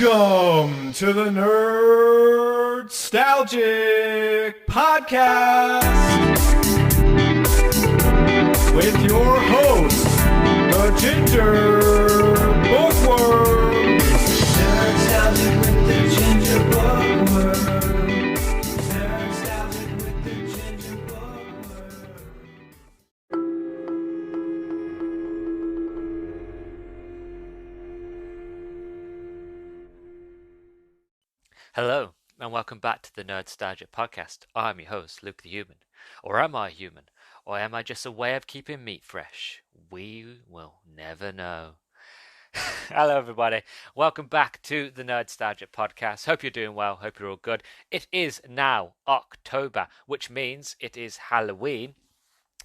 Welcome to the Nerdstalgic Podcast with your host, the Ginger Bookworm. Nerdstalgic with the Ginger Bookworm. Nerdstalgic with the Ginger Bookworm. Hello, and welcome back to the Nerdstalgic Podcast. I'm your host, Luke the Human. Or am I human? Or am I just a way of keeping meat fresh? We will never know. Hello, everybody. Welcome back to the Nerdstalgic Podcast. Hope you're doing well. Hope you're all good. It is now October, which means it is Halloween.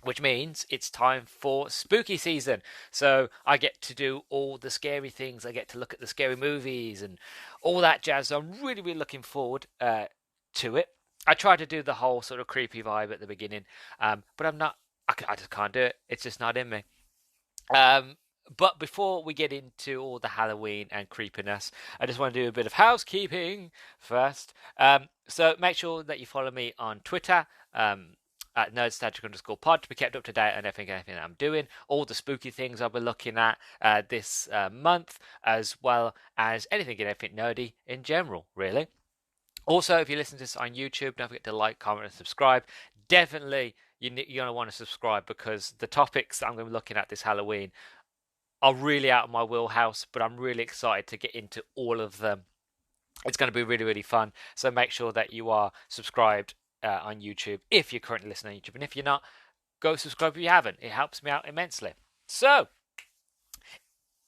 Which means it's time for spooky season. So I get to do all the scary things. I get to look at the scary movies and all that jazz. So I'm really, really looking forward to it. I try to do the whole sort of creepy vibe at the beginning, but I'm not. I just can't do it. It's just not in me. But before we get into all the Halloween and creepiness, I just want to do a bit of housekeeping first. So make sure that you follow me on Twitter. At Nerdstalgic_pod to be kept up to date on anything that I'm doing, all the spooky things I'll be looking at this month, as well as anything and everything nerdy in general, really. Also, if you listen to this on YouTube, don't forget to like, comment, and subscribe. Definitely, you're going to want to subscribe because the topics that I'm going to be looking at this Halloween are really out of my wheelhouse, but I'm really excited to get into all of them. It's going to be really, really fun. So make sure that you are subscribed on YouTube if you're currently listening on YouTube, and if you're not, go subscribe if you haven't. It helps me out immensely. So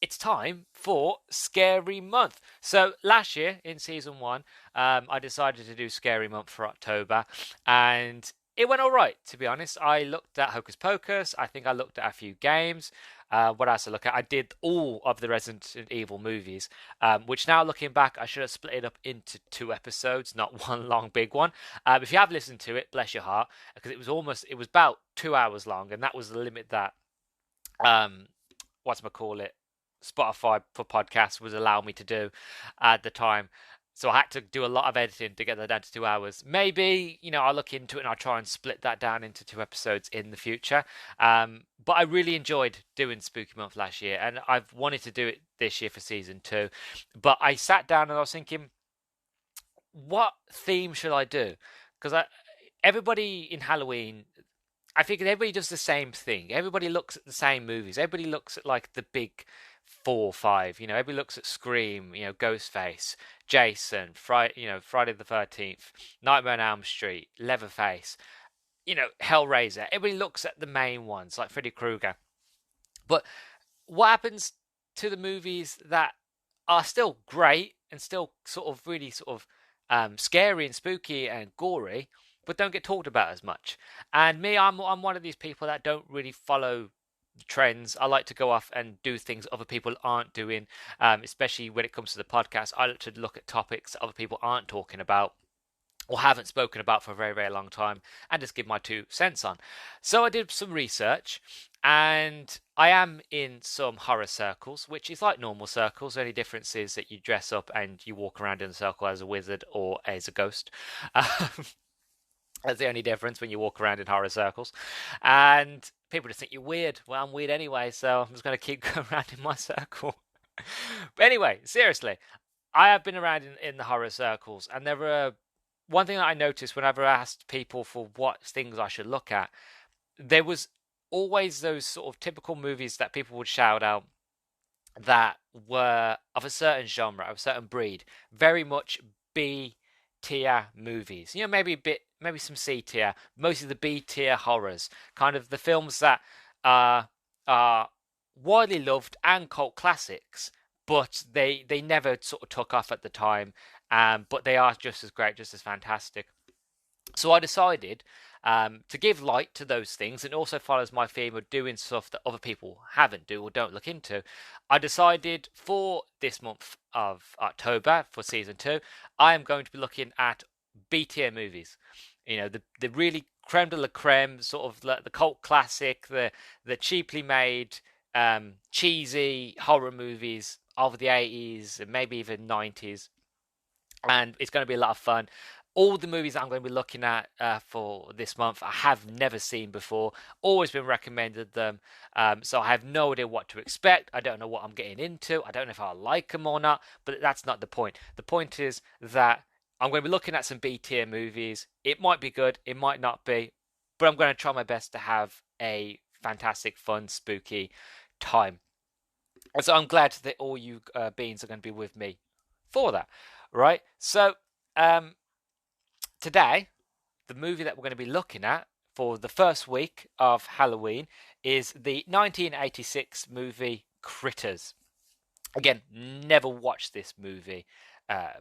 it's time for Scary Month. So last year in season 1, I decided to do Scary Month for October, and it went all right, to be honest. I looked at Hocus Pocus. I think I looked at a few games. What else I look at? I did all of the Resident Evil movies, which now looking back, I should have split it up into 2 episodes, not one long big one. If you have listened to it, bless your heart, because it was about 2 hours long, and that was the limit that, Spotify for podcasts was allowing me to do at the time. So I had to do a lot of editing to get that down to 2 hours. Maybe, I'll look into it and I'll try and split that down into 2 episodes in the future. But I really enjoyed doing Spooky Month last year, and I've wanted to do it this year for season 2. But I sat down and I was thinking, what theme should I do? Because everybody in Halloween, I figured everybody does the same thing. Everybody looks at the same movies. Everybody looks at like the big 4 or 5. Everybody looks at Scream, Ghostface, Jason, Friday the 13th, Nightmare on Elm Street, Leatherface, Hellraiser. Everybody looks at the main ones like Freddy Krueger. But what happens to the movies that are still great and still sort of really scary and spooky and gory, but don't get talked about as much? And me, I'm one of these people that don't really follow trends. I like to go off and do things other people aren't doing, especially when it comes to the podcast. I like to look at topics that other people aren't talking about or haven't spoken about for a very, very long time, and just give my 2 cents on. So I did some research, and I am in some horror circles, which is like normal circles. The only difference is that you dress up and you walk around in a circle as a wizard or as a ghost. That's the only difference when you walk around in horror circles. And people just think you're weird. Well, I'm weird anyway, so I'm just going to keep going around in my circle. But anyway, seriously, I have been around in the horror circles, and there were one thing that I noticed whenever I asked people for what things I should look at, there was always those sort of typical movies that people would shout out that were of a certain genre, of a certain breed, very much B tier movies. Maybe some C tier, mostly the B tier horrors, kind of the films that are widely loved and cult classics, but they never sort of took off at the time. But they are just as great, just as fantastic. So I decided to give light to those things, and also follows my theme of doing stuff that other people haven't do or don't look into. I decided for this month of October, for season 2, I am going to be looking at B tier movies. The really creme de la creme, sort of the cult classic, the cheaply made, cheesy horror movies of the 80s and maybe even 90s. And it's going to be a lot of fun. All the movies I'm going to be looking at for this month, I have never seen before. Always been recommended them. So I have no idea what to expect. I don't know what I'm getting into. I don't know if I like them or not. But that's not the point. The point is that I'm going to be looking at some B tier movies. It might be good. It might not be. But I'm going to try my best to have a fantastic, fun, spooky time. And so I'm glad that all you beings are going to be with me for that. Right? So today, the movie that we're going to be looking at for the first week of Halloween is the 1986 movie Critters. Again, never watched this movie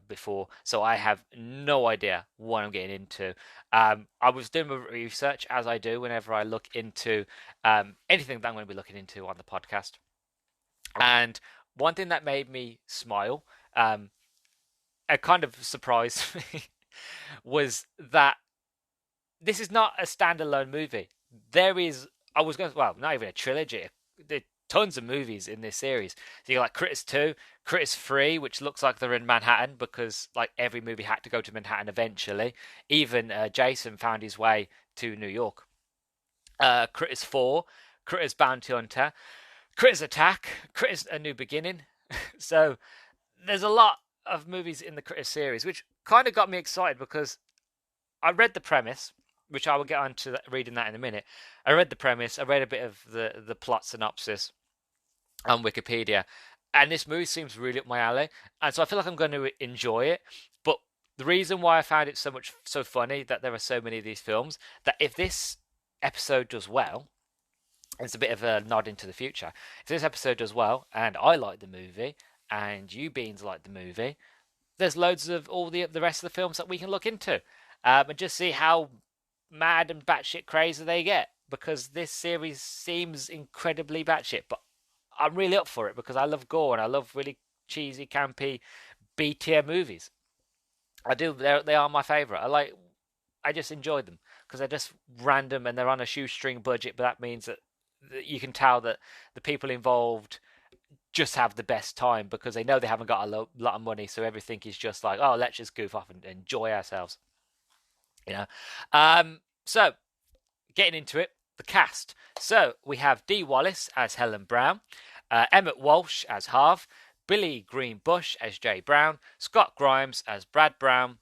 before, so I have no idea what I'm getting into. I was doing my research, as I do whenever I look into anything that I'm going to be looking into on the podcast. And one thing that made me smile, a kind of surprised me, was that this is not a standalone movie. There is, not even a trilogy. There are tons of movies in this series. So you got like Critters 2, Critters 3, which looks like they're in Manhattan because like every movie had to go to Manhattan eventually. Even Jason found his way to New York. Critters 4, Critters Bounty Hunter, Critters Attack, Critters A New Beginning. So there's a lot of movies in the Critters series, which kind of got me excited because I read the premise, which I will get on to reading that in a minute. I read the premise, I read a bit of the plot synopsis on Wikipedia, and this movie seems really up my alley, and so I feel like I'm going to enjoy it. But the reason why I found it so funny that there are so many of these films, that if this episode does well, it's a bit of a nod into the future. If this episode does well, and I like the movie, and you beans like the movie, there's loads of all the rest of the films that we can look into and just see how mad and batshit crazy they get, because this series seems incredibly batshit, but I'm really up for it because I love gore and I love really cheesy, campy B tier movies. I do. They are my favorite. I just enjoy them because they're just random and they're on a shoestring budget, but that means that you can tell that the people involved just have the best time because they know they haven't got a lot of money, so everything is just like, oh, let's just goof off and enjoy ourselves, you know. So getting into it, the cast. So we have Dee Wallace as Helen Brown, Emmett Walsh as Harv, Billy Green Bush as Jay Brown, Scott Grimes as Brad Brown,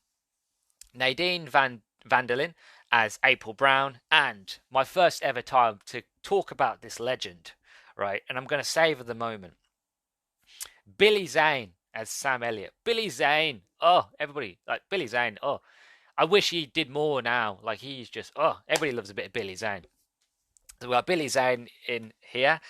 Nadine Vanderlyn as April Brown, and my first ever time to talk about this legend, right? And I'm going to savor the moment. Billy Zane as Sam Elliott. Billy Zane. Oh, everybody. Like, Billy Zane. Oh, I wish he did more now. Like, he's just, everybody loves a bit of Billy Zane. So we got Billy Zane in here,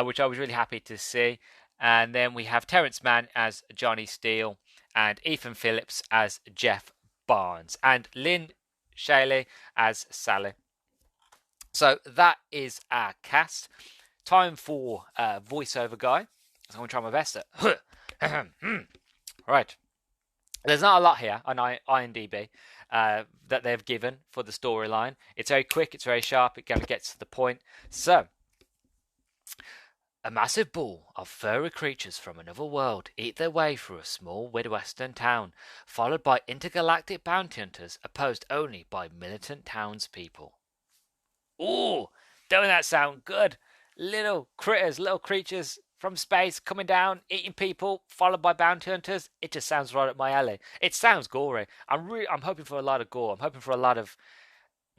which I was really happy to see. And then we have Terrence Mann as Johnny Steele and Ethan Phillips as Jeff Barnes and Lynn Shaley as Sally. So that is our cast. Time for voiceover guy. So I'm going to try my best at... Right. There's not a lot here on IMDb that they've given for the storyline. It's very quick, it's very sharp, it kind of gets to the point. So, a massive ball of furry creatures from another world eat their way through a small Midwestern town, followed by intergalactic bounty hunters opposed only by militant townspeople. Ooh, don't that sound good? Little critters, little creatures from space coming down, eating people, followed by bounty hunters. It just sounds right up my alley. It sounds gory. I'm hoping for a lot of gore. I'm hoping for a lot of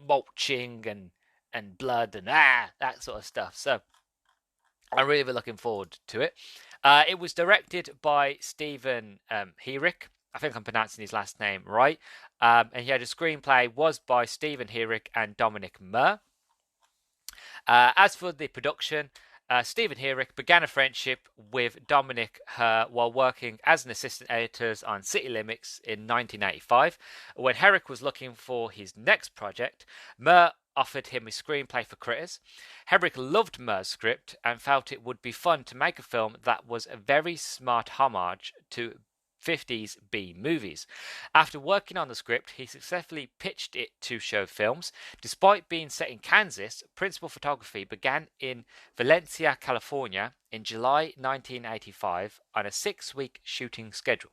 mulching and blood and that sort of stuff. So I'm really looking forward to it. It was directed by Stephen Herrick. I think I'm pronouncing his last name right. And he had a screenplay was by Stephen Herrick and Dominic Murr. As for the production, Stephen Herrick began a friendship with Dominic Herr while working as an assistant editor on City Limits in 1985. When Herrick was looking for his next project, Murr offered him a screenplay for Critters. Herrick loved Murr's script and felt it would be fun to make a film that was a very smart homage to 50s B movies. After working on the script, he successfully pitched it to show films. Despite being set in Kansas, principal photography began in Valencia, California in July 1985 on a 6-week shooting schedule.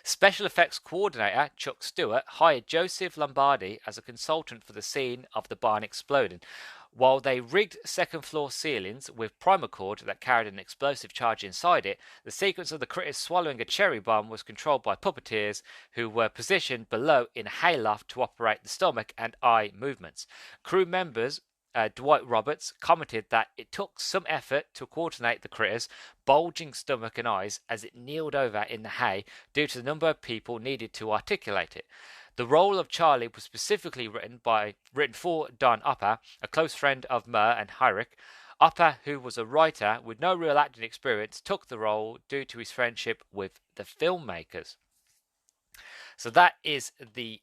Special effects coordinator Chuck Stewart hired Joseph Lombardi as a consultant for the scene of the barn exploding. While they rigged second-floor ceilings with primer cord that carried an explosive charge inside it, the sequence of the critters swallowing a cherry bomb was controlled by puppeteers who were positioned below in a hayloft to operate the stomach and eye movements. Crew members Dwight Roberts commented that it took some effort to coordinate the critter's bulging stomach and eyes as it kneeled over in the hay due to the number of people needed to articulate it. The role of Charlie was specifically written for Don Upper, a close friend of Murr and Hyrick. Upper, who was a writer with no real acting experience, took the role due to his friendship with the filmmakers. So that is the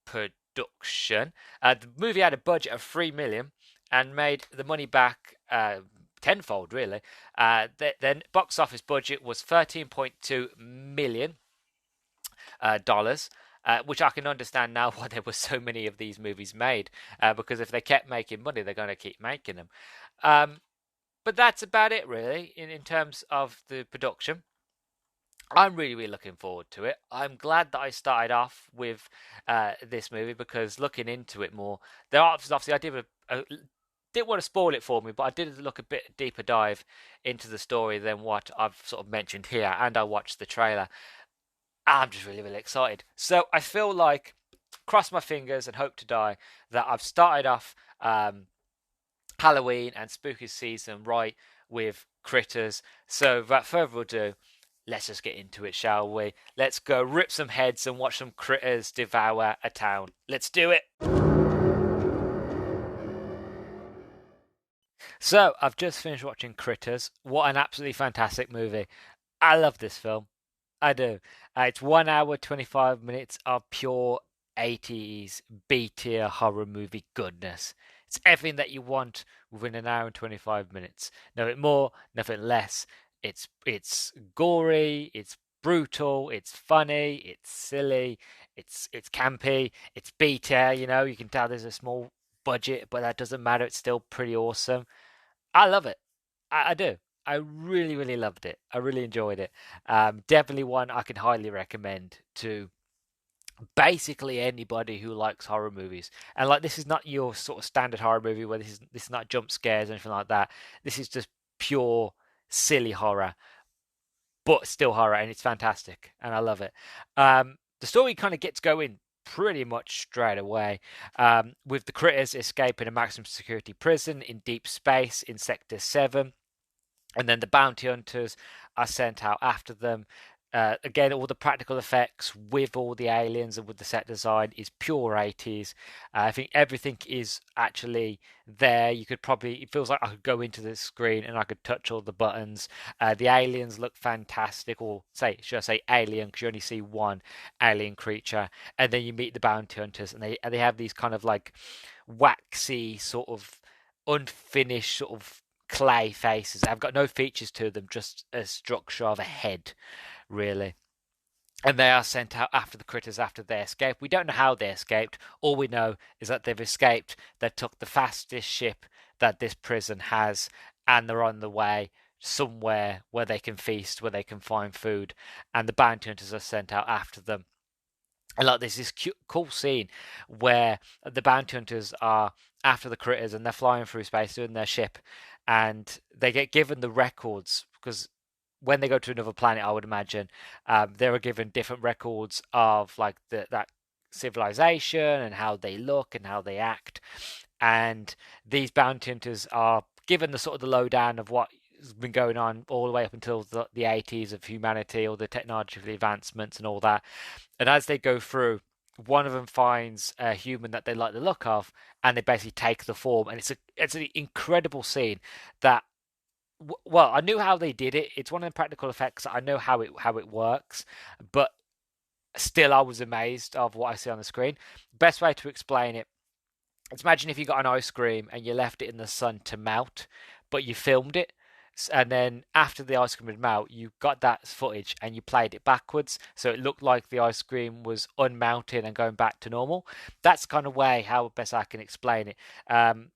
production. The movie had a budget of $3 million and made the money back tenfold, really. Then box office budget was $13.2 million, which I can understand now why there were so many of these movies made, because if they kept making money, they're going to keep making them. But that's about it, really, in terms of the production. I'm really, really looking forward to it. I'm glad that I started off with this movie, because looking into it more, there are obviously I didn't want to spoil it for me, but I did look a bit deeper dive into the story than what I've sort of mentioned here, and I watched the trailer. I'm just really, really excited. So I feel like, cross my fingers and hope to die, that I've started off Halloween and spooky season right with Critters. So without further ado, let's just get into it, shall we? Let's go rip some heads and watch some critters devour a town. Let's do it! So, I've just finished watching Critters. What an absolutely fantastic movie. I love this film. I do. It's 1 hour, 25 minutes of pure 80s B-tier horror movie goodness. It's everything that you want within an hour and 25 minutes. Nothing more, nothing less. It's gory, it's brutal, it's funny, it's silly, it's campy, it's B-tier, you can tell there's a small budget, but that doesn't matter. It's still pretty awesome. I love it. I do. I really, really loved it. I really enjoyed it. Definitely one I can highly recommend to basically anybody who likes horror movies. And like, this is not your sort of standard horror movie where this is not jump scares or anything like that. This is just pure silly horror, but still horror, and it's fantastic, and I love it. The story kind of gets going pretty much straight away, with the critters escaping a maximum security prison in deep space in Sector 7, and then the bounty hunters are sent out after them. Again, all the practical effects with all the aliens and with the set design is pure 80s. I think everything is actually there. It feels like I could go into the screen and I could touch all the buttons. The aliens look fantastic, or should I say alien, because you only see one alien creature. And then you meet the bounty hunters, and they have these kind of like waxy, sort of unfinished sort of clay faces. They've got no features to them, just a structure of a head, really. And they are sent out after the critters after they escape. We don't know how they escaped. All we know is that they've escaped. They took the fastest ship that this prison has, and they're on the way somewhere where they can feast, where they can find food. And the bounty hunters are sent out after them. And like, there's this cool scene where the bounty hunters are after the critters, and they're flying through space doing their ship, and they get given the records, because when they go to another planet, I would imagine, they were given different records of like that civilization and how they look and how they act. And these bounty hunters are given the sort of the lowdown of what has been going on all the way up until the 80s of humanity, all the technological advancements and all that. And as they go through, one of them finds a human that they like the look of, and they basically take the form. And it's an incredible scene that, well, I knew how they did it. It's one of the practical effects. I know how it works, but still I was amazed of what I see on the screen. Best way to explain it, let's imagine if you got an ice cream and you left it in the sun to melt, but you filmed it. And then after the ice cream had melted, you got that footage and you played it backwards, so it looked like the ice cream was unmounted and going back to normal. That's kind of way how best I can explain it.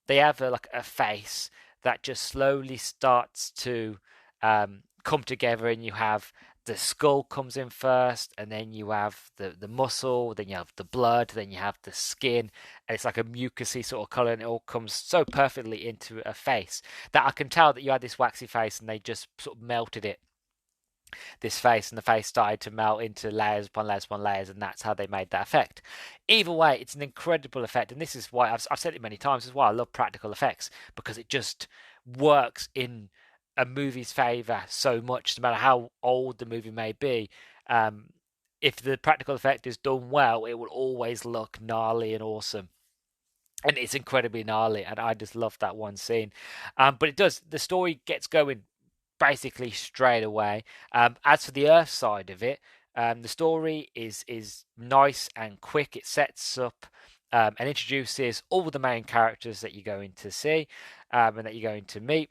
They have like a face that just slowly starts to come together, and you have the skull comes in first, and then you have the muscle, then you have the blood, then you have the skin, and it's like a mucousy sort of color, and it all comes so perfectly into a face that I can tell that you had this waxy face, and they just sort of melted it, this face, and the face started to melt into layers upon layers upon layers, and that's how they made that effect. Either way, it's an incredible effect, and this is why I've said it many times as well. I love practical effects because it just works in a movie's favor so much, no matter how old the movie may be. If the practical effect is done well, it will always look gnarly and awesome. And it's incredibly gnarly, and I just love that one scene. But it does, the story gets going basically straight away. As for the Earth side of it, the story is nice and quick. It sets up and introduces all the main characters that you're going to see and that you're going to meet.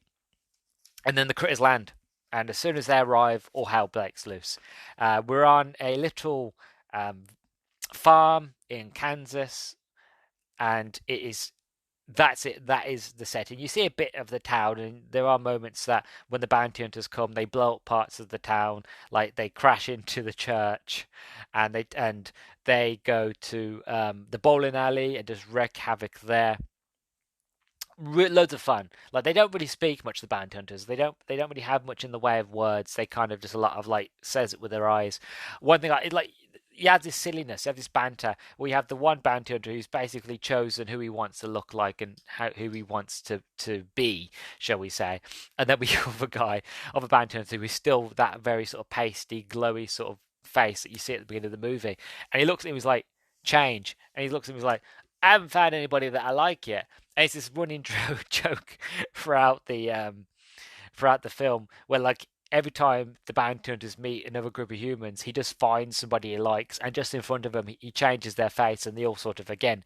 And then the critters land. And as soon as they arrive, all hell breaks loose. We're on a little farm in Kansas, and that's it. That is the setting. You see a bit of the town, and there are moments that when the bounty hunters come, they blow up parts of the town, like they crash into the church, and they go to the bowling alley and just wreak havoc there. Loads of fun. Like, they don't really speak much, the bounty hunters. They don't really have much in the way of words. They kind of just a lot of like says it with their eyes. One thing like you have this silliness, you have this banter. We have the one bounty hunter who's basically chosen who he wants to look like and who he wants to be, shall we say. And then we have a guy of a bounty hunter who's still that very sort of pasty, glowy sort of face that you see at the beginning of the movie. And he looks at him, he's like, change. And he looks at him, he's like, I haven't found anybody that I like yet. And it's this running joke throughout the film, where like every time the bounty hunters meet another group of humans, he just finds somebody he likes, and just in front of them, he changes their face, and they all sort of again.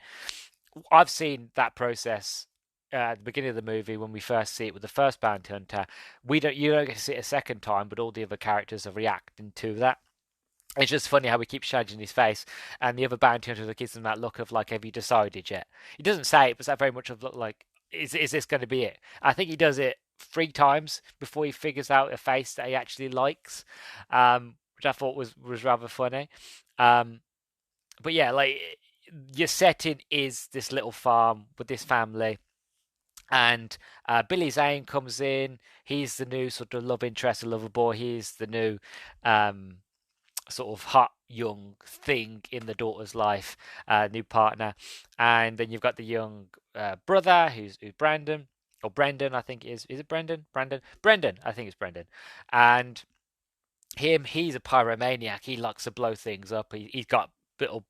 I've seen that process at the beginning of the movie when we first see it with the first bounty hunter. You don't get to see it a second time, but all the other characters are reacting to that. It's just funny how he keeps changing his face, and the other bounty hunter gives him that look of like, "Have you decided yet?" He doesn't say it, but that very much of look like, "Is this going to be it?" I think he does it 3 times before he figures out a face that he actually likes, which I thought was rather funny. But yeah, like, your setting is this little farm with this family. And Billy Zane comes in. He's the new sort of love interest, a lover boy. He's the new sort of hot young thing in the daughter's life, new partner. And then you've got the young brother who's Brandon, or Brendan, I think it is. Is it Brendan? Brendan, I think it's Brendan. And he's a pyromaniac. He likes to blow things up. He's got little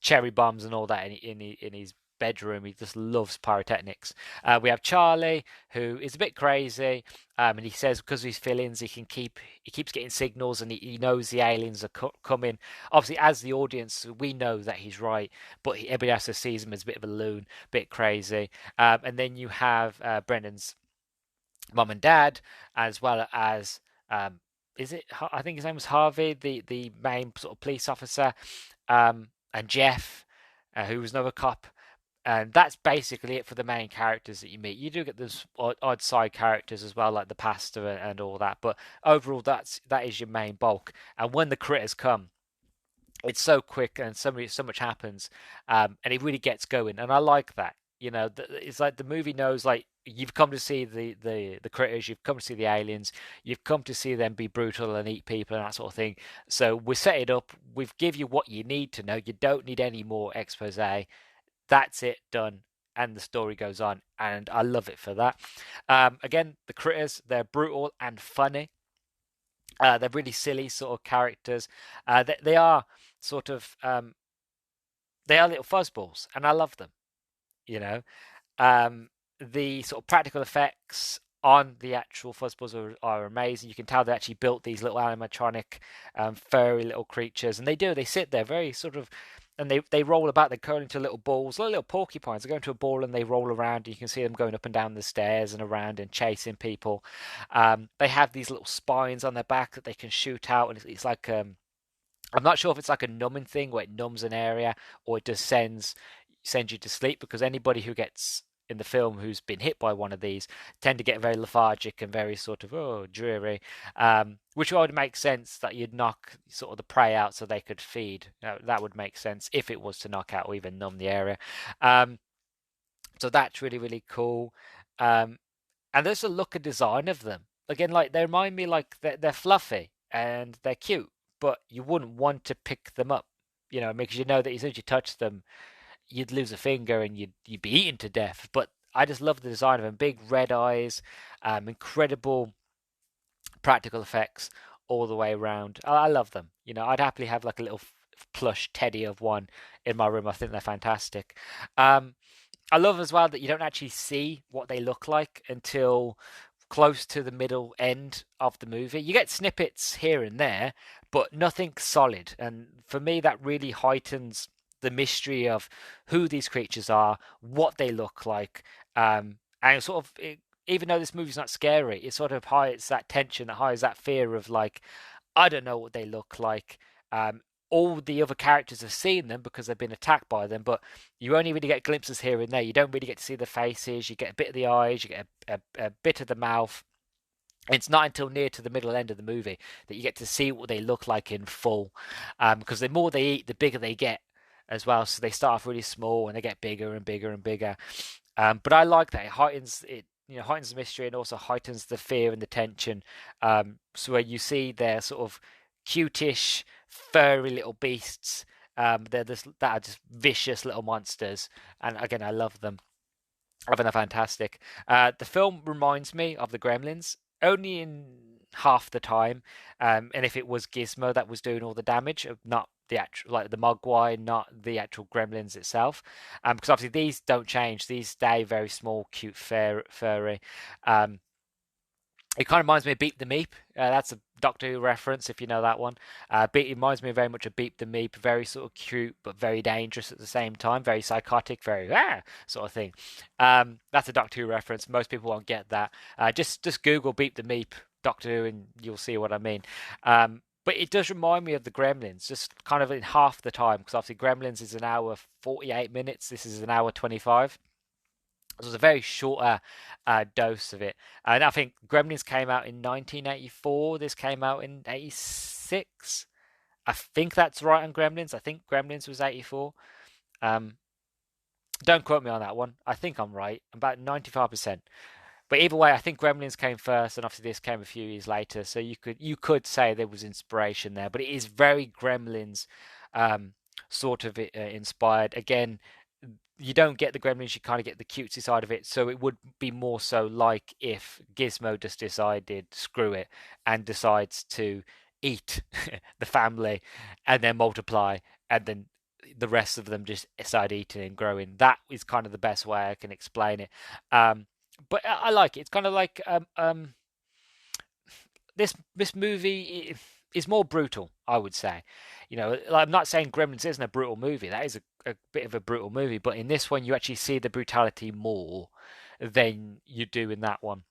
cherry bombs and all that in his bedroom. He just loves pyrotechnics. We have Charlie, who is a bit crazy, and he says because of his feelings, he keeps getting signals, and he knows the aliens are coming. Obviously, as the audience, we know that he's right, but everybody else sees him as a bit of a loon, a bit crazy. And then you have Brendan's mum and dad, as well as I think his name was Harvey, the main sort of police officer, and Jeff, who was another cop. And that's basically it for the main characters that you meet. You do get those odd side characters as well, like the pastor and all that. But overall, that is your main bulk. And when the critters come, it's so quick and so much happens, and it really gets going. And I like that. You know, it's like the movie knows, like, you've come to see the critters, you've come to see the aliens, you've come to see them be brutal and eat people and that sort of thing. So we set it up. We've give you what you need to know. You don't need any more expose. That's it, done, and the story goes on, and I love it for that. Again, the critters, they're brutal and funny. They're really silly sort of characters. They are sort of they are little fuzzballs, and I love them. You know, the sort of practical effects on the actual fuzzballs are amazing. You can tell they actually built these little animatronic furry little creatures, and they sit there very sort of and they roll about. They curl into little balls, like little porcupines. They go into a ball and they roll around. And you can see them going up and down the stairs and around and chasing people. They have these little spines on their back that they can shoot out, and it's like I'm not sure if it's like a numbing thing where it numbs an area or it just sends you to sleep, because anybody who gets in the film who's been hit by one of these tend to get very lethargic and very sort of dreary, which would make sense that you'd knock sort of the prey out so they could feed. That would make sense if it was to knock out or even numb the area. So that's really, really cool. And there's a look and design of them. Again, like they remind me like they're fluffy and they're cute, but you wouldn't want to pick them up, because you know that as soon as you touch them, you'd lose a finger and you'd be eaten to death. But I just love the design of them. Big red eyes, incredible practical effects all the way around. I love them. I'd happily have like a little plush teddy of one in my room. I think they're fantastic. I love as well that you don't actually see what they look like until close to the middle end of the movie. You get snippets here and there, but nothing solid. And for me, that really heightens the mystery of who these creatures are, what they look like, and sort of, even though this movie's not scary, it sort of hides that tension, that hides that fear of like, I don't know what they look like. All the other characters have seen them because they've been attacked by them, but you only really get glimpses here and there. You don't really get to see the faces. You get a bit of the eyes, you get a bit of the mouth. It's not until near to the middle end of the movie that you get to see what they look like in full, because the more they eat, the bigger they get as well. So they start off really small and they get bigger and bigger and bigger. But I like that. It heightens the mystery and also heightens the fear and the tension. So where you see their sort of cutish, furry little beasts, that are just vicious little monsters. And again, I love them. I think they're fantastic. The film reminds me of the Gremlins, only in half the time. And if it was Gizmo that was doing all the damage, not the actual, like the Mogwai, not the actual Gremlins itself. Because obviously these don't change; these stay very small, cute, furry. It kind of reminds me of Beep the Meep. That's a Doctor Who reference, if you know that one. It reminds me very much of Beep the Meep. Very sort of cute, but very dangerous at the same time. Very psychotic, very sort of thing. That's a Doctor Who reference. Most people won't get that. Just Google Beep the Meep Doctor Who and you'll see what I mean. But it does remind me of the Gremlins, just kind of in half the time, because obviously Gremlins is an hour 48 minutes. This is an hour 25. It was a very shorter dose of it. And I think Gremlins came out in 1984. This came out in 86. I think that's right on Gremlins. I think Gremlins was 84. Don't quote me on that one. I think I'm right. About 95%. But either way, I think Gremlins came first, and obviously this came a few years later. So you could say there was inspiration there. But it is very Gremlins sort of inspired. Again, you don't get the Gremlins, you kind of get the cutesy side of it. So it would be more so like if Gizmo just decided, screw it, and decides to eat the family and then multiply, and then the rest of them just start eating and growing. That is kind of the best way I can explain it. But I like it. It's kind of like this movie is more brutal, I would say. I'm not saying Gremlins isn't a brutal movie. That is a bit of a brutal movie, but in this one you actually see the brutality more than you do in that one.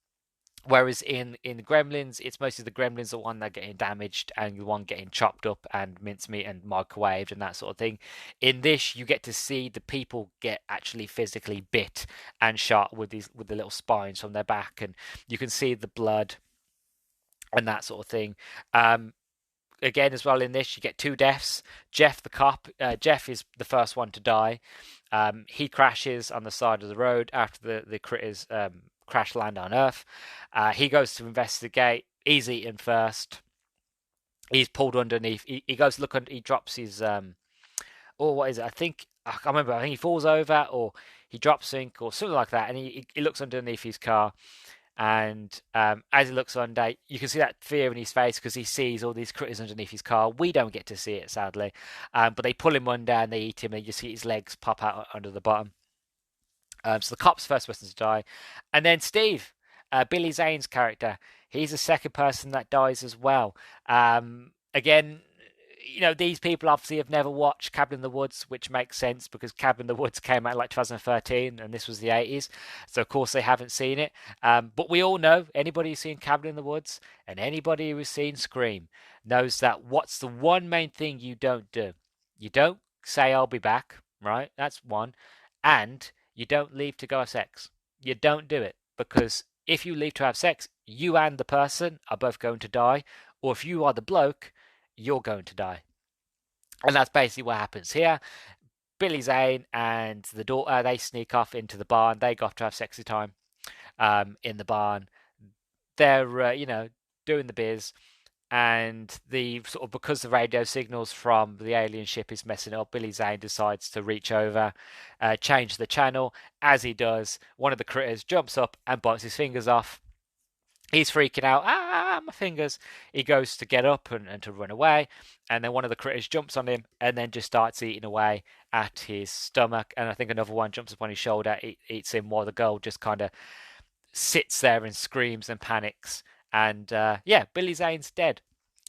Whereas in Gremlins, it's mostly the Gremlins the one that are getting damaged and the one getting chopped up and mincemeat and microwaved and that sort of thing. In this, you get to see the people get actually physically bit and shot with the little spines from their back, and you can see the blood and that sort of thing. Again, as well, in this, you get two deaths. Jeff, the cop, Jeff is the first one to die. He crashes on the side of the road after the critters crash land on Earth. He goes to investigate. He's eaten first. He's pulled underneath. He goes to look under. He drops his what is it? I can't remember. I think he falls over or he drops zinc or something like that, and he looks underneath his car. And as he looks under, you can see that fear in his face because he sees all these critters underneath his car. We don't get to see it, sadly. But they pull him under and they eat him, and you see his legs pop out under the bottom. So the cop's the first person to die. And then Steve, Billy Zane's character, he's the second person that dies as well. Again, these people obviously have never watched Cabin in the Woods, which makes sense because Cabin in the Woods came out like 2013 and this was the 80s. So, of course, they haven't seen it. But we all know, anybody who's seen Cabin in the Woods and anybody who's seen Scream knows that what's the one main thing you don't do? You don't say, I'll be back, right? That's one. And you don't leave to go have sex. You don't do it because if you leave to have sex, you and the person are both going to die. Or if you are the bloke, you're going to die. And that's basically what happens here. Billy Zane and the daughter, they sneak off into the barn. They go off to have sexy time in the barn. They're, doing the biz. And the sort of because the radio signals from the alien ship is messing up, Billy Zane decides to reach over, change the channel. As he does, one of the critters jumps up and bites his fingers off. He's freaking out. My fingers. He goes to get up and to run away. And then one of the critters jumps on him and then just starts eating away at his stomach. And I think another one jumps up on his shoulder, eats him, while the girl just kind of sits there and screams and panics. And Billy Zane's dead.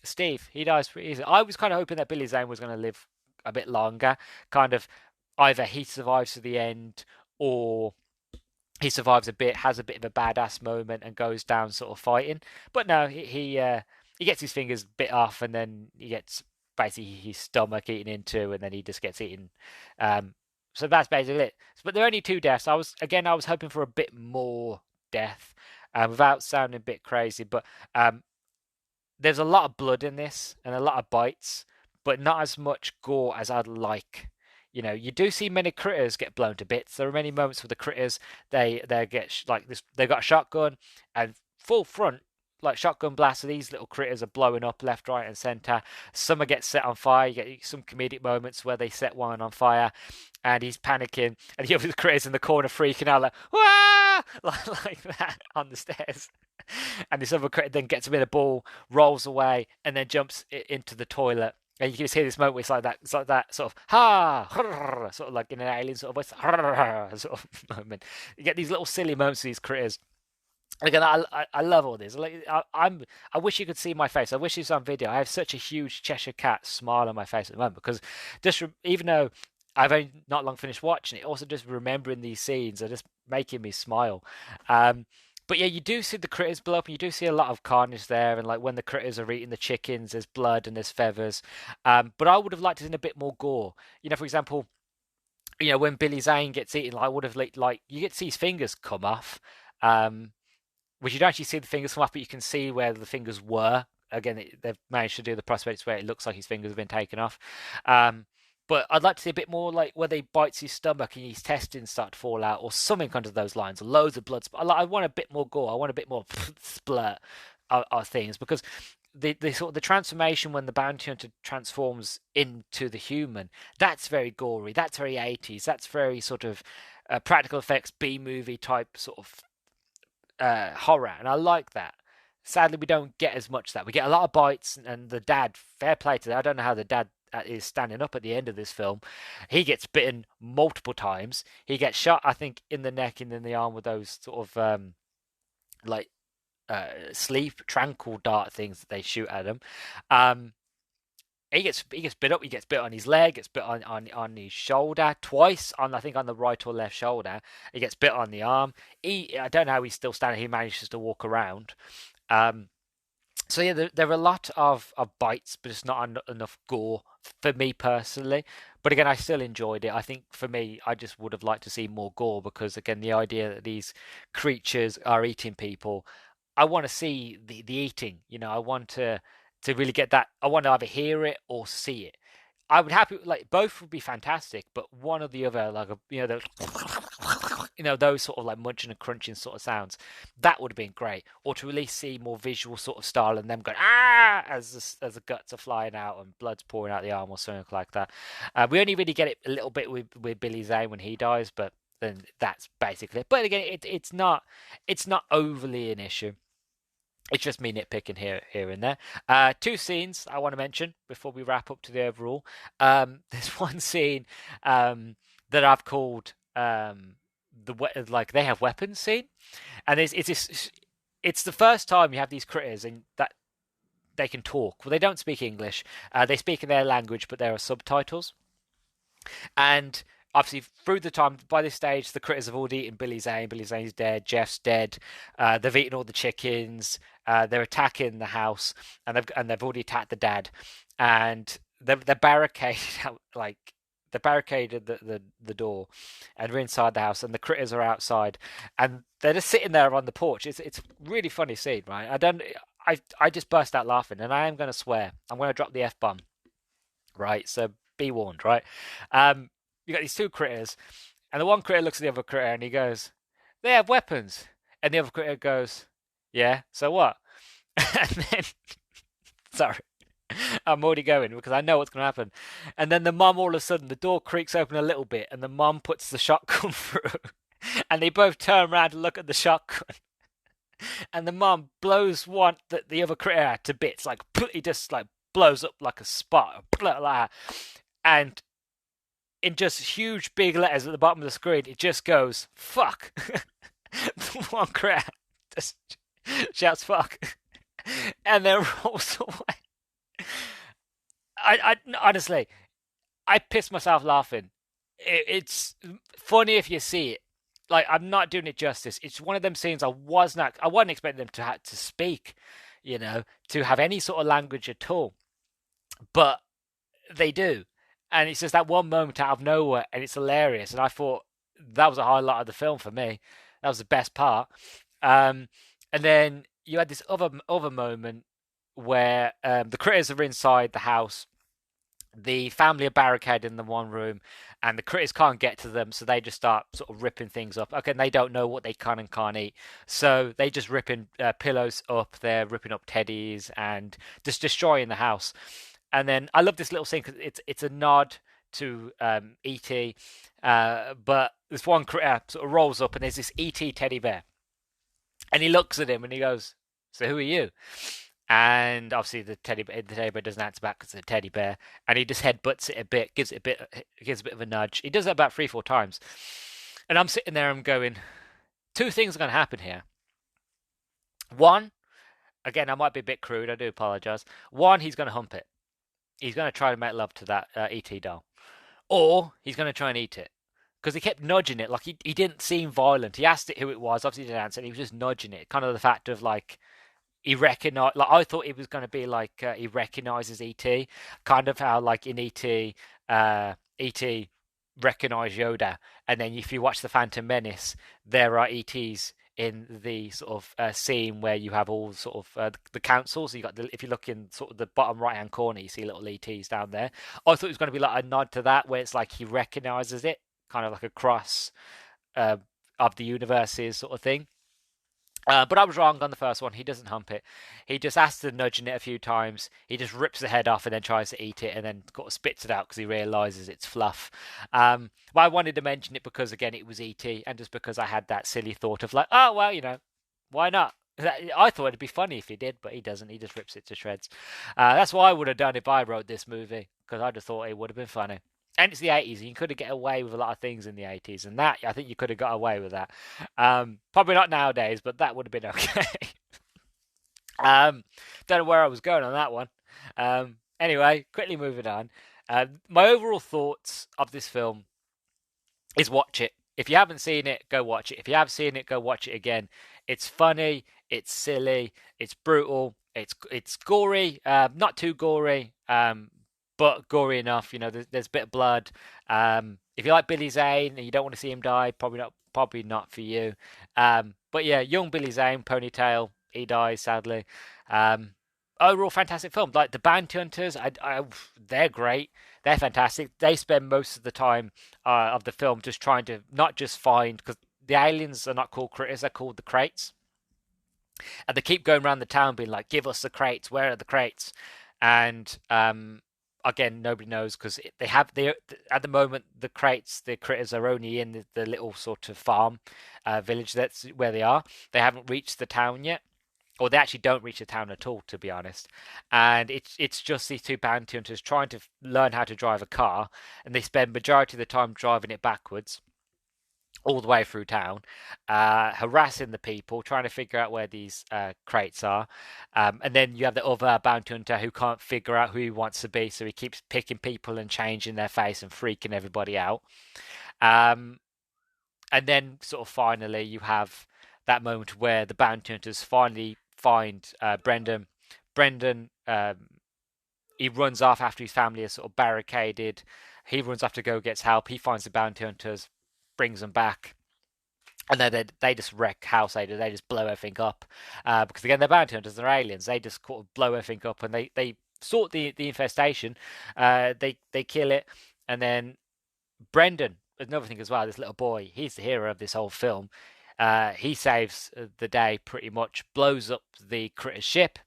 Steve, he dies pretty easy. I was kind of hoping that Billy Zane was going to live a bit longer. Kind of either he survives to the end or he survives a bit, has a bit of a badass moment, and goes down sort of fighting. But no, he gets his fingers bit off, and then he gets basically his stomach eaten into, and then he just gets eaten. So that's basically it. But there are only 2 deaths. I was hoping for a bit more death, without sounding a bit crazy. But there's a lot of blood in this and a lot of bites, but not as much gore as I'd like. You do see many critters get blown to bits. There are many moments with the critters they get like this. They've got a shotgun and full front like shotgun blasts. So these little critters are blowing up left, right, and center. Some are get set on fire. You get some comedic moments where they set one on fire, and he's panicking, and the other critters in the corner freaking out like "Wah!" like that on the stairs. And this other critter then gets him in a ball, rolls away, and then jumps into the toilet. And you can just hear this moment where it's like that sort of ha, sort of like in an alien sort of voice, sort of moment. You get these little silly moments of these critters. Again, I love all this. Like I wish you could see my face. I wish it's on video. I have such a huge Cheshire Cat smile on my face at the moment because even though I've only not long finished watching it, also just remembering these scenes are just making me smile. But yeah, you do see the critters blow up, and you do see a lot of carnage there. And like when the critters are eating the chickens, there's blood and there's feathers. But I would have liked to see a bit more gore. For example, when Billy Zane gets eaten, I would have like you get to see his fingers come off, which you don't actually see the fingers come off, but you can see where the fingers were. Again, they've managed to do the prosthetics where it looks like his fingers have been taken off. But I'd like to see a bit more like where they bites his stomach and his intestines start to fall out, or something under those lines. Loads of blood. I want a bit more gore. I want a bit more splurt of things, because the sort of the transformation when the bounty hunter transforms into the human, that's very gory. That's very 80s. That's very sort of practical effects B movie type sort of horror, and I like that. Sadly, we don't get as much of that. We get a lot of bites, and the dad, fair play to that. I don't know how the dad is standing up at the end of this film. He gets bitten multiple times. He gets shot, I think, in the neck and in the arm with those sort of sleep tranquil dart things that they shoot at him. He gets bit up. He gets bit on his leg. Gets bit on his shoulder twice. I think on the right or left shoulder. He gets bit on the arm. I don't know how he's still standing. He manages to walk around. So yeah, there are a lot of bites, but it's not enough gore for me personally. But again, I still enjoyed it. I think for me, I just would have liked to see more gore, because again, the idea that these creatures are eating people, I want to see the eating. I want to really get that. I want to either hear it or see it. I would happy like both would be fantastic, but one or the other, like those sort of like munching and crunching sort of sounds, that would have been great. Or to at least see more visual sort of style, and them going as the guts are flying out and blood's pouring out the arm or something like that. We only really get it a little bit with Billy Zane when he dies, but then that's basically it. But again, it's not overly an issue. It's just me nitpicking here and there. 2 scenes I want to mention before we wrap up to the overall. There's one scene that I've called they have weapons scene, and it's the first time you have these critters, and that they can talk. Well, they don't speak English. They speak in their language, but there are subtitles. And obviously, through the time, by this stage, the critters have already eaten Billy Zane. Billy Zane's dead. Jeff's dead. They've eaten all the chickens. They're attacking the house, and they've already attacked the dad. And they're barricaded out, like they barricaded the door, and we're inside the house, and the critters are outside, and they're just sitting there on the porch. It's really funny scene, right? I just burst out laughing, and I am going to swear. I'm going to drop the F-bomb, right? So be warned, right? You got these two critters, and the one critter looks at the other critter, and he goes, "They have weapons," and the other critter goes, "Yeah, so what?" And then, sorry, I'm already going because I know what's going to happen. And then the mum, all of a sudden, the door creaks open a little bit, and the mum puts the shotgun through, and they both turn around to look at the shotgun. And the mum blows the other critter to bits, like he just like blows up like a spot, like that. And in just huge big letters at the bottom of the screen, it just goes "fuck." The one critter just shouts "fuck," and then rolls away. I honestly, I pissed myself laughing. It's funny if you see it. Like, I'm not doing it justice. It's one of them scenes I wasn't expecting them to speak, to have any sort of language at all, but they do, and it's just that one moment out of nowhere, and it's hilarious. And I thought that was a highlight of the film for me. That was the best part. And then you had this other moment where the critters are inside the house. The family are barricaded in the one room, and the critters can't get to them, so they just start sort of ripping things up. Okay, and they don't know what they can and can't eat, so they just ripping pillows up. They're ripping up teddies and just destroying the house. And then I love this little scene because it's a nod to E.T., but this one critter sort of rolls up, and there's this E.T. teddy bear, and he looks at him and he goes, "So who are you?" And obviously the teddy bear doesn't answer back because it's a teddy bear, and he just headbutts it a bit, gives a bit of a nudge. He does that about 3-4 times, and I'm sitting there, I'm going, two things are going to happen here. One, again, I might be a bit crude, I do apologise. One, he's going to hump it. He's going to try to make love to that E.T. doll, or he's going to try and eat it. Because he kept nudging it, like he didn't seem violent. He asked it who it was, obviously he didn't answer, and he was just nudging it. Kind of the fact of like, he recognized, like, I thought it was going to be like he recognizes E.T., kind of how like in E.T., E.T. recognized Yoda, and then if you watch the Phantom Menace, there are E.T.s in the sort of scene where you have all sort of the council. So you got if you look in sort of the bottom right hand corner, you see little ETs down there. I thought it was going to be like a nod to that, where it's like he recognizes it, kind of like a cross of the universes sort of thing. But I was wrong on the first one. He doesn't hump it. He just asks to nudging it a few times. He just rips the head off and then tries to eat it, and then sort of spits it out because he realizes it's fluff. But I wanted to mention it because, again, it was E.T., and just because I had that silly thought of like, oh, well, why not? I thought it'd be funny if he did, but he doesn't. He just rips it to shreds. That's what I would have done if I wrote this movie, because I just thought it would have been funny. And it's the 80s, and you could have get away with a lot of things in the 80s, and that, I think you could have got away with that. Probably not nowadays, but that would have been okay. Don't know where I was going on that one. Anyway, quickly moving on. My overall thoughts of this film is watch it. If you haven't seen it, go watch it. If you have seen it, go watch it again. It's funny, it's silly, it's brutal, it's gory, not too gory, but gory enough. There's a bit of blood. If you like Billy Zane and you don't want to see him die, probably not for you. But yeah, young Billy Zane, ponytail, he dies sadly. Overall, fantastic film. Like the bounty hunters, they're great. They're fantastic. They spend most of the time of the film just trying to not just find, because the aliens are not called critters, they're called the crates. And they keep going around the town being like, "Give us the crates. Where are the crates?" And again, nobody knows, because at the moment the critters are only in the little sort of farm village. That's where they are. They haven't reached the town yet, or they actually don't reach the town at all, to be honest. And it's just these two bounty hunters trying to learn how to drive a car, and they spend majority of the time driving it backwards. all the way through town, harassing the people, trying to figure out where these crates are. And then you have the other bounty hunter who can't figure out who he wants to be, so he keeps picking people and changing their face and freaking everybody out. Um, and then, sort of, finally, you have that moment where the bounty hunters finally find Brendan. Brendan, he runs off after his family is sort of barricaded. He runs off to go gets help. He finds the bounty hunters, brings them back, and then they just wreck house. They just blow everything up, because again they're bounty hunters, they're aliens. They just sort of blow everything up, and they sort the infestation. They kill it, and then Brendan, another thing as well. This little boy, he's the hero of this whole film. He saves the day pretty much, blows up the critter ship,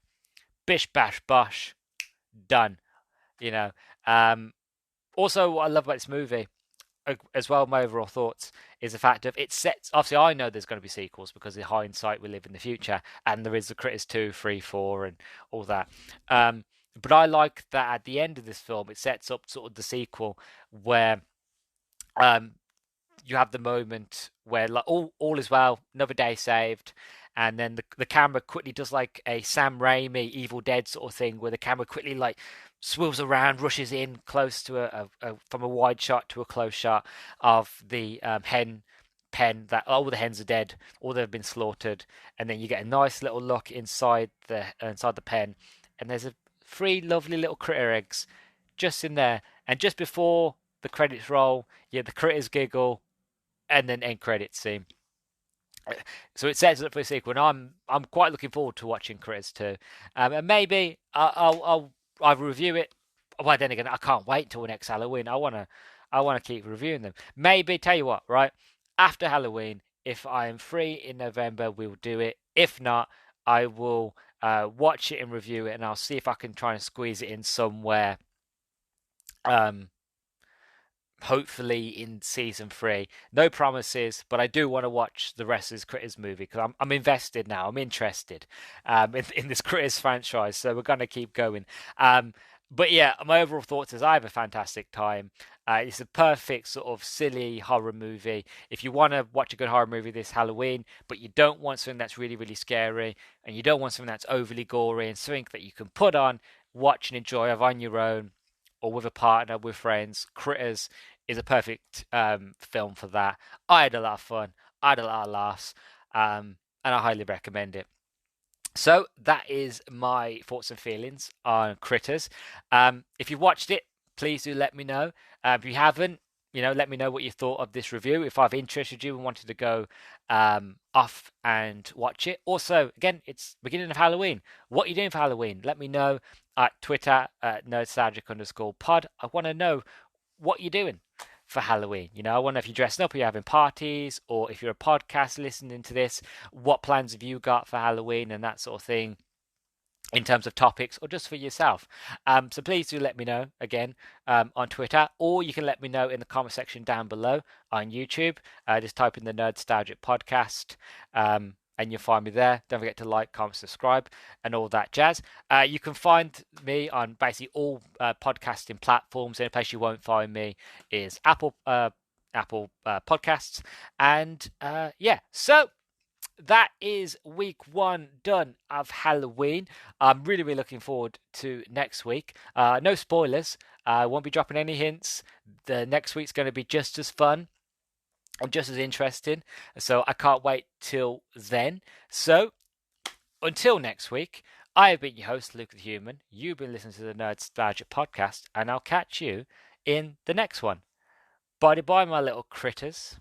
bish bash bosh, done. You know. Also, what I love about this movie, as well, my overall thoughts, is the fact of it sets. Obviously, I know there's going to be sequels because in hindsight we live in the future, and there is the Critters 2, 3, 4, and all that. But I like that at the end of this film, it sets up sort of the sequel where you have the moment where, like, all is well, another day saved, and then the camera quickly does like a Sam Raimi Evil Dead sort of thing, where the camera quickly like swirls around, rushes in close to from a wide shot to a close shot of the hen pen, that all the hens are dead, all they've been slaughtered, and then you get a nice little look inside the pen, and there's three lovely little critter eggs just in there, and just before the credits roll, yeah, the critters giggle, and then end credits scene. So it sets up for a sequel, and I'm quite looking forward to watching Critters 2, and maybe I'll review it. Well, then again, I can't wait till next Halloween. I wanna keep reviewing them. Maybe, tell you what, right after Halloween, if I am free in November, we'll do it. If not, I will watch it and review it, and I'll see if I can try and squeeze it in somewhere. Hopefully in season 3. No promises, but I do want to watch the rest of this Critters movie because I'm invested now. I'm interested in this Critters franchise, so we're going to keep going. But yeah, my overall thoughts is I have a fantastic time. It's a perfect sort of silly horror movie. If you want to watch a good horror movie this Halloween, but you don't want something that's really, really scary, and you don't want something that's overly gory, and something that you can put on, watch and enjoy on your own, or with a partner, with friends, Critters is a perfect film for that. I had a lot of fun. I had a lot of laughs. And I highly recommend it. So that is my thoughts and feelings on Critters. If you've watched it, please do let me know. If you haven't, let me know what you thought of this review. If I've interested you and wanted to go off and watch it. Also, again, it's beginning of Halloween. What are you doing for Halloween? Let me know at Twitter at Nerdstalgic_pod. I want to know what you're doing for Halloween. I wonder if you're dressing up, or you're having parties, or if you're a podcast listening to this, what plans have you got for Halloween and that sort of thing, in terms of topics, or just for yourself. So please do let me know again on Twitter, or you can let me know in the comment section down below on YouTube. Just type in the Nerdstalgic Podcast, and you'll find me there. Don't forget to like, comment, subscribe, and all that jazz. You can find me on basically all podcasting platforms. The only place you won't find me is Apple Podcasts. And yeah, so that is week 1 done of Halloween. I'm really, really looking forward to next week. No spoilers. I won't be dropping any hints. The next week's going to be just as fun and just as interesting. So I can't wait till then. So until next week, I have been your host, Luke the Human. You've been listening to the Nerdstalgic Podcast, and I'll catch you in the next one. Bye-bye, my little critters.